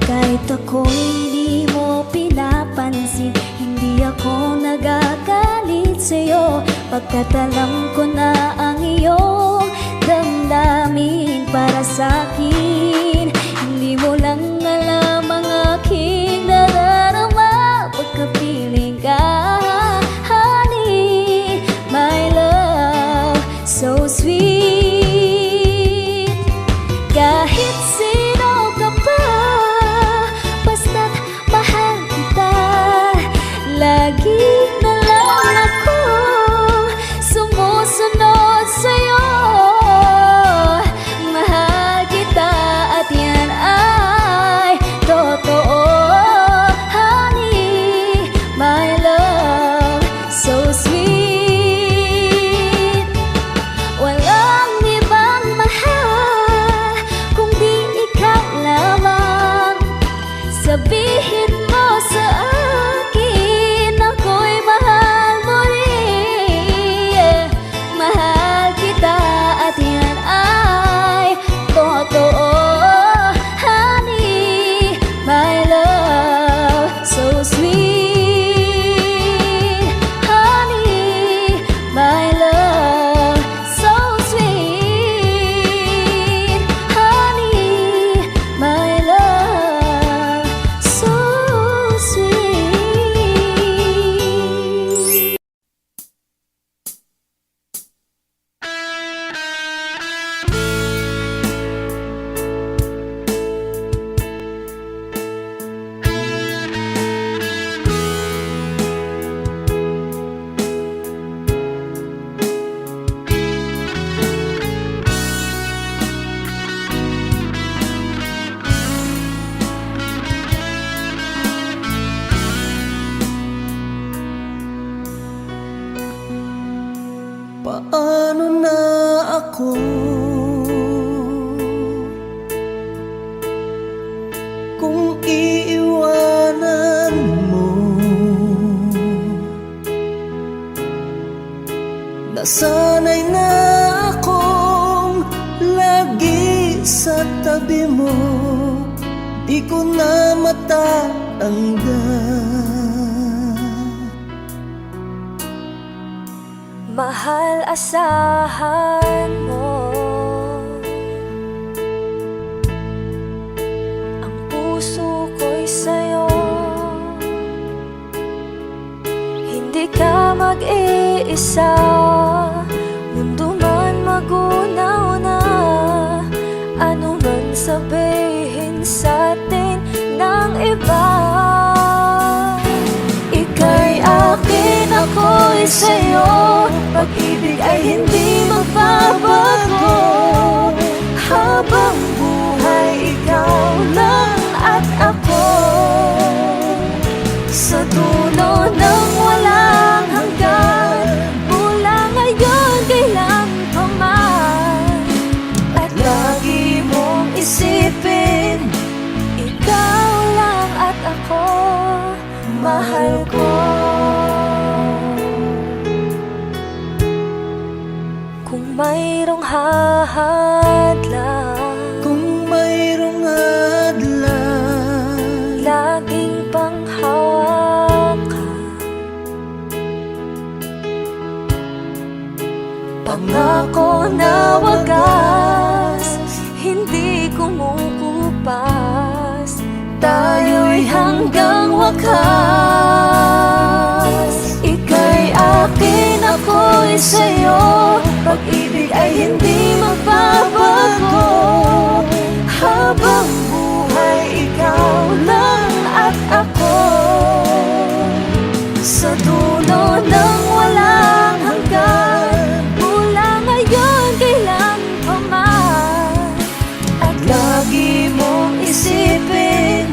Kahit ako'y di mo pinapansin, hindi ako nagagalit sa'yo, pagkat alam ko na ang iyong damdamin para sa'kin. Hindi mo lang alam ang aking nadarama pagkapiling ka, honey, my love, so sweet. Kahit sino ka pa, basta't mahal kita, lagi na lang ako sumusunod sa'yo. Mahal kita at yan ay totoo, honey, my love, so sweet. Walang ibang mahal kung di ikaw lamang. Sabihin mo sa akin, ako'y mahal mo rin. Mahal kita at yan ay totoo, honey, my love, so sweet. Honey, my love, so sweet. Honey, my love, so sweet. Paano na ako kung iiwanan mo? Nasanay na akong lagi sa tabi mo, di ko na matatanggal. Mahal, asahan mo ang puso ko'y sa'yo. Hindi ka mag-iisa, mundo man magunaw na, ano man sabihin sa'tin ng iba. Ika'y akin, ako'y sa'yo, pag-ibig ay hindi magbabago. Habang buhay, ikaw lang at ako, sa dulo ng walang hanggan, mula ngayon kailan pa man. At lagi mong isipin, ikaw lang at ako, mahal ko. Kung mayroong hahadlang, Kung mayroong hadlang, laging panghawakan, pangako na wagas, hindi kumukupas, tayo'y hanggang wakas. Ika'y akin, ako'y sa'yo, pag-ibig ay hindi magbabago. Habang buhay, ikaw lang at ako, sa dulo ng walang hanggan, mula ngayon kailan pa man. At lagi mong isipin,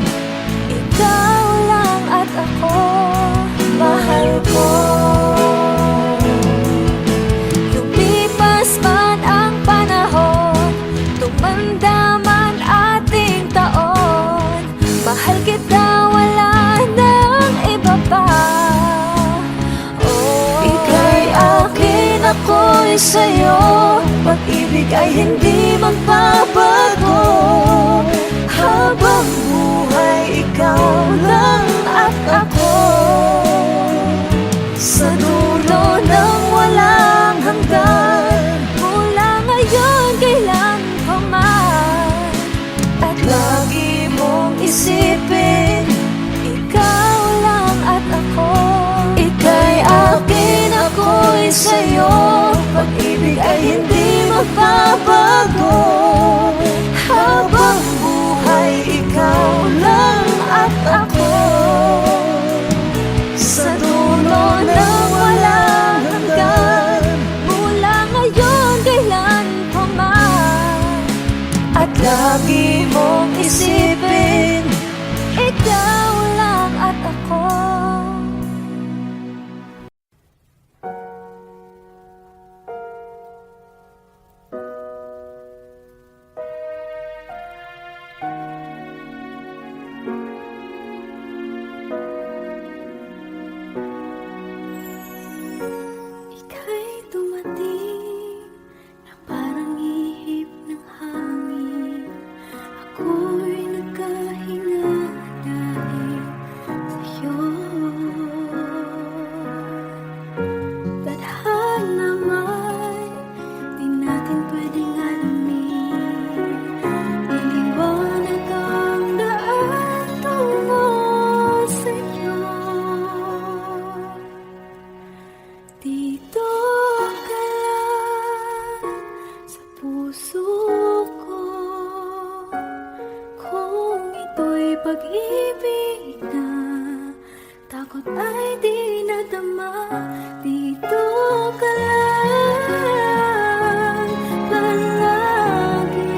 ikaw lang at ako, mahal ko. Lumipas man ang panahon, tumanda man ating taon, mahal kita, wala nang iba pa. Oh, ika'y akin, ako'y sa'yo, pag-ibig ay hindi magbabago. Habang buhay, ay di nadama. Dito ka lang palagi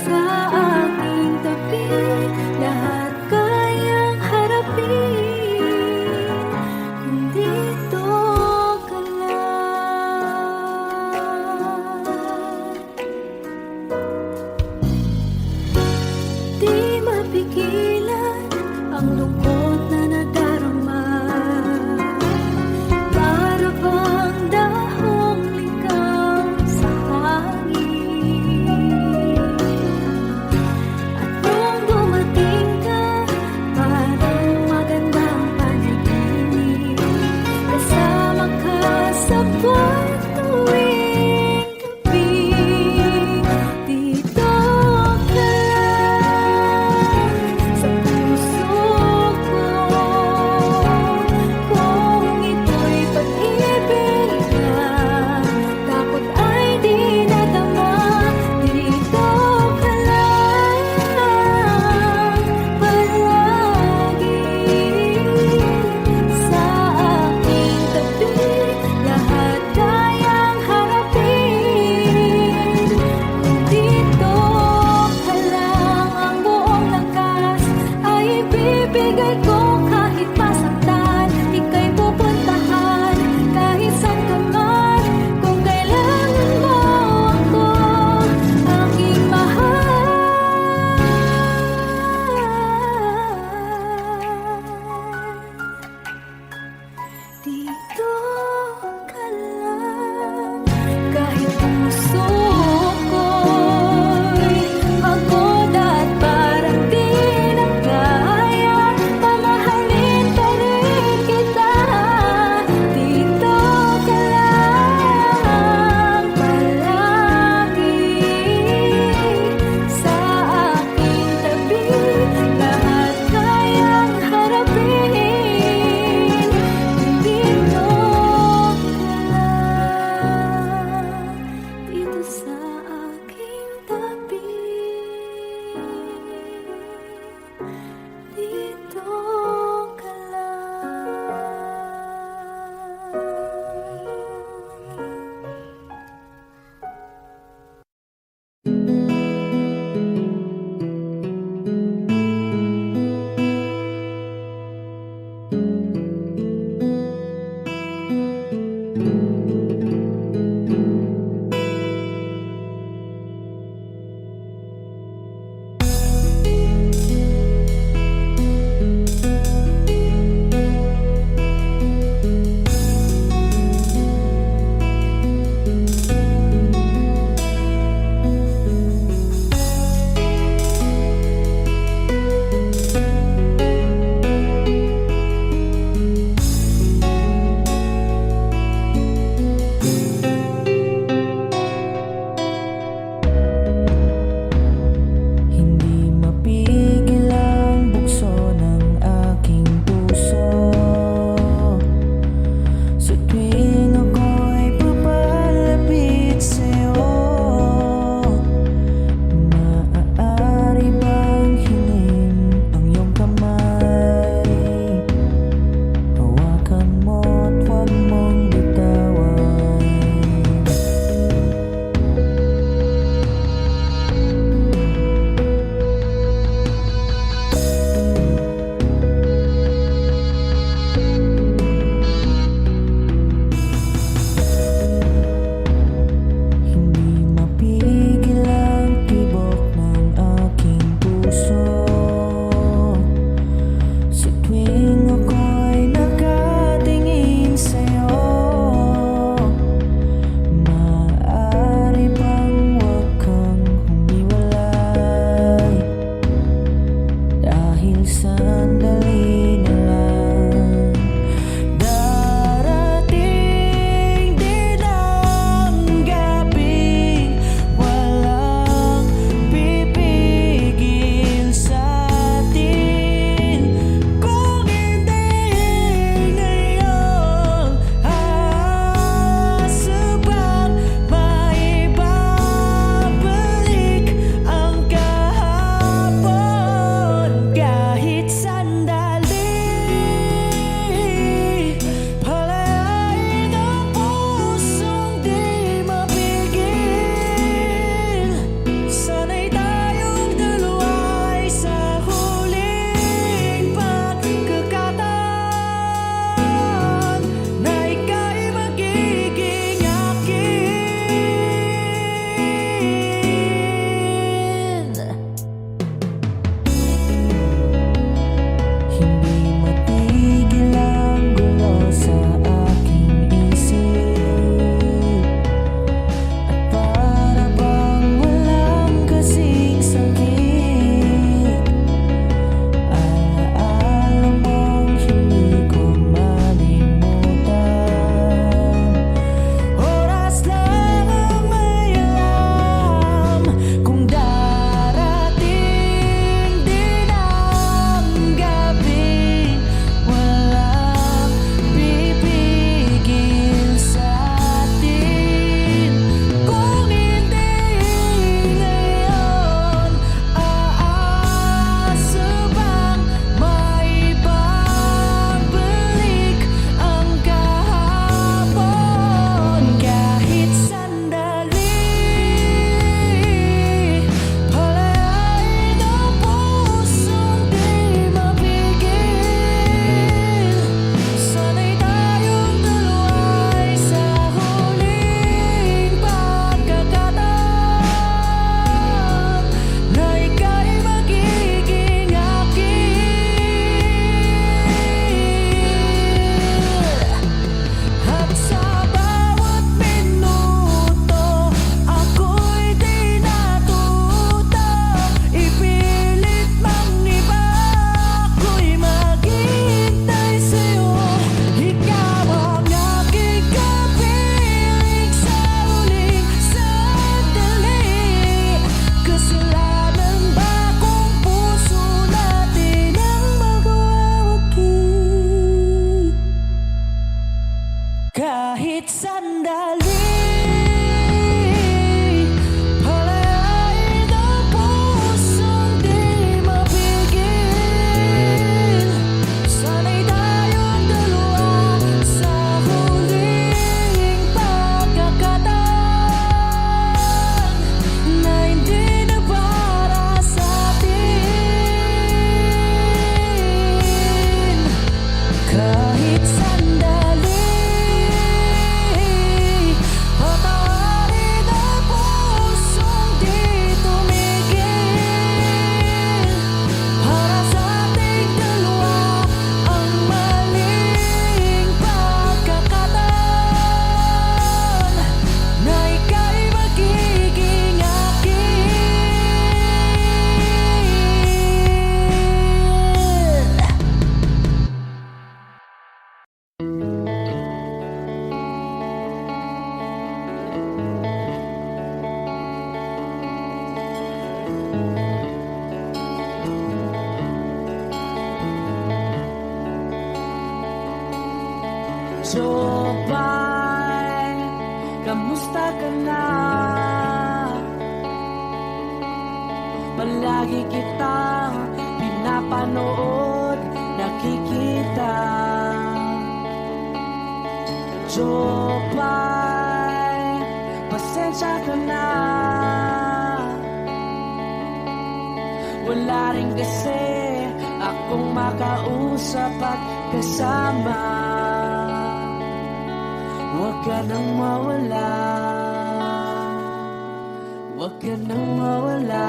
sa aking tabi. Lahat kayang harapin kung dito ka lang. Di mapigilan ang lungkot na nadarama. Para bang dahong ligaw sa hangin. At nung dumating ka, parang magandang panaginip. Kasama ka sa buwan tuwing gabi. Dito ka lang sa puso ko. Kung ito'y pag-ibig na, takot ay di nadama. Dito ka lang palagi sa aking tabi. Lahat kayang harapin kung dito ka lang. Ang buong lakas ay ibibigay ko kahit masaktan. Ika'y pupuntahan kahit saan ka man. Kung kailangan mo ako, aking mahal. Dito ka lang. Kahit puso ko'y pagod at parang di na kaya, mamahalin pa rin kita. Dito ka lang palagi sa aking tabi. Lahat kayang harapin kung dito ka lang. Dito sa aking tabi. Dito ka lang. Sandali Jopay, kamusta ka na? Palagi kitang pinapanood, nakikita. Jopay, pasensya ka na. Wala rin kasi akong makausap at kasama. Huwag ka nang mawala, huwag ka nang mawala.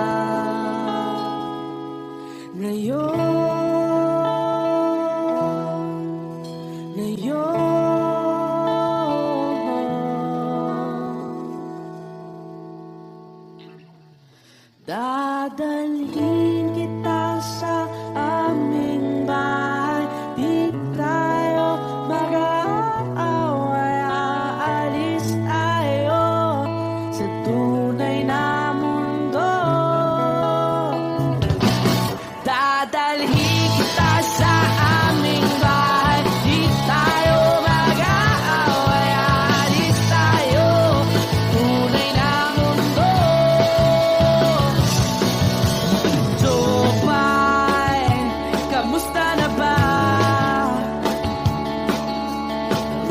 Dadalhin kita sa aming bahay. Di tayo mag-aaway. Aalis tayo sa tunay na mundo. Dadalhin kita sa aming bahay. Di tayo mag-aaway. Aalis tayo tunay na mundo. Jopay, kamusta na ba?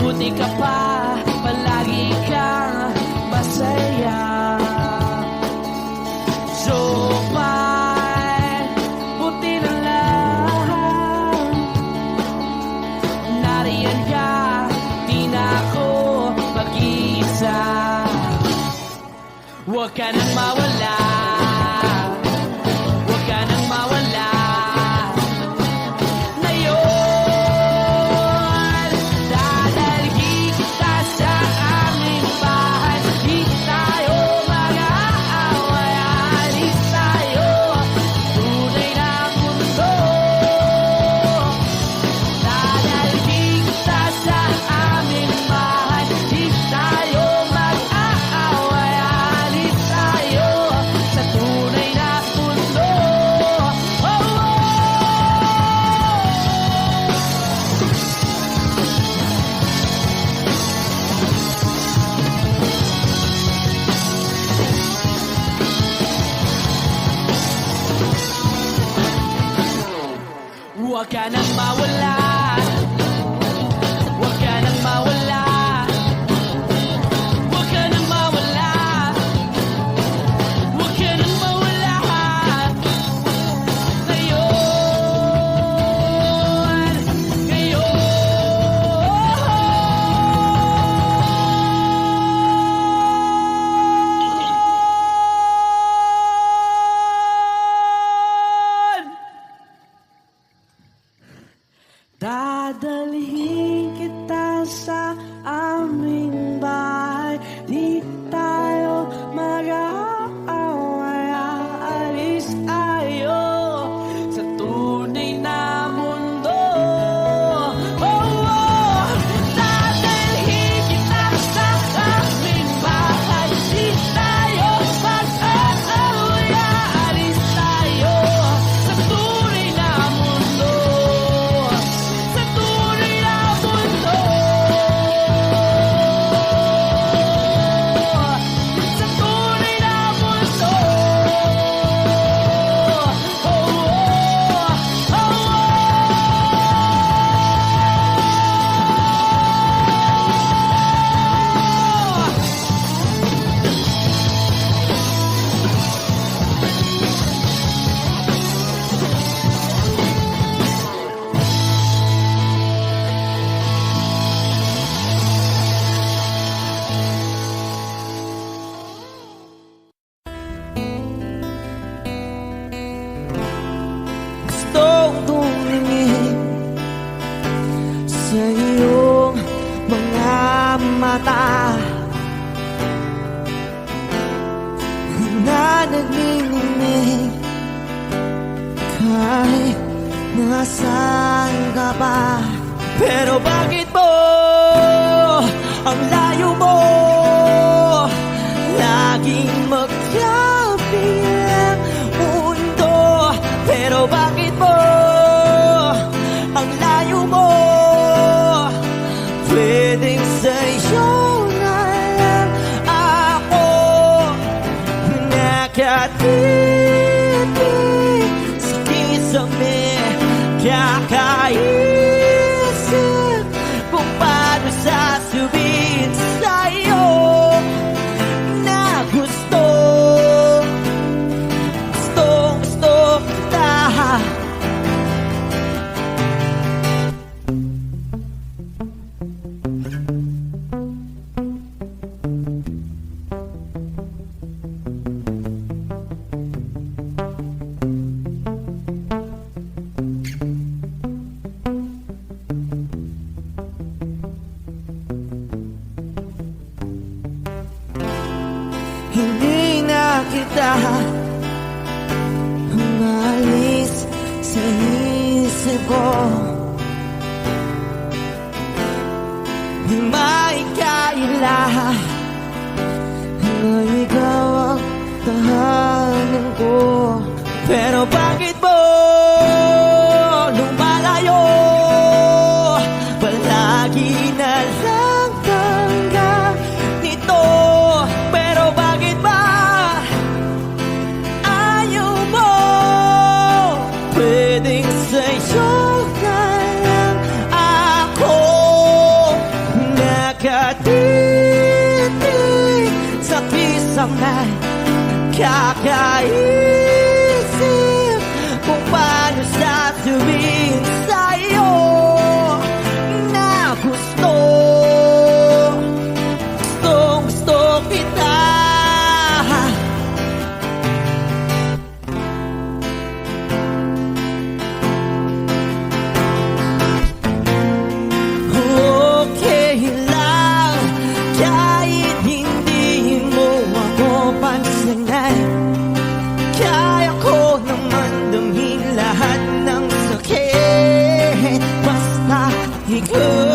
Buti ka pa, palagi kang masaya. Jopay, buti na lang nariyan ka, di na ako mag-iisa. Huwag ka nang mawala, huwag ka nang mawala. Ngayon, dadalhin kita sa aming bahay. Di tayo mag-aaway. Aalis tayo, tunay na mundo. Dadalhin kita sa aming bahay. Di tayo mag-aaway. Aalis tayo sa tunay na mundo. Oh, oh. Huwag ka nang mawala, huwag ka nang mawala, huwag ka nang mawala, huwag ka nang mawala. Ngayon, dadalhin kita sa aming bahay. Di tayo mag-aaway. Aalis tayo sa tunay na mundo. Oh, oh. Dadalhin kita sa aming bahay. Di tayo mag-aaway. Aalis tayo sa tunay na mundo. Sa tunay na mundo. Sa tunay na mundo. Oh, oh, oh, oh. Gustong tumingin sa iyong mga mata na nagniningning kahit nasaan ka pa. Pero bakit mo ang layo mo laging magkabilang mundo? Pero bakit mo ang layo mo? Kakaisip kung paano sasabihin sa'yo na gusto kita. Hindi na kita umalis sa isip ko. Di maikaila na ikaw ang tahanan ko. Pero bakit mo lumalayo? Palagi na lang hanggang nito. Pero bakit ba ayaw mo? Pwedeng sa'yo na lang ako nakatitig sa pisang na kakaisip kung paano sasabihin sa'yo na gusto kita. Okay lang kahit hindi mo ako pansinin. Kaya ko naman damhin lahat ng sakit basta ikaw.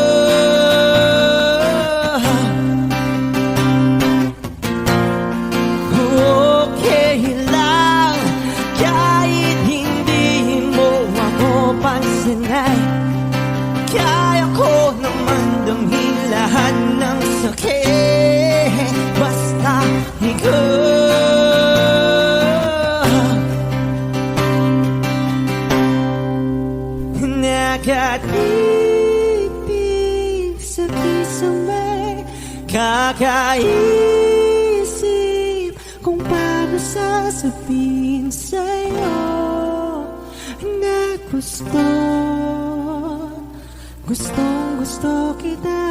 Okay lang kahit hindi mo ako pansinin. Kaya ko naman damhin lahat ng sakit basta ikaw. Nakatitig sa pisang may kakaisip kung paano sasabihin sa'yo na gusto kita.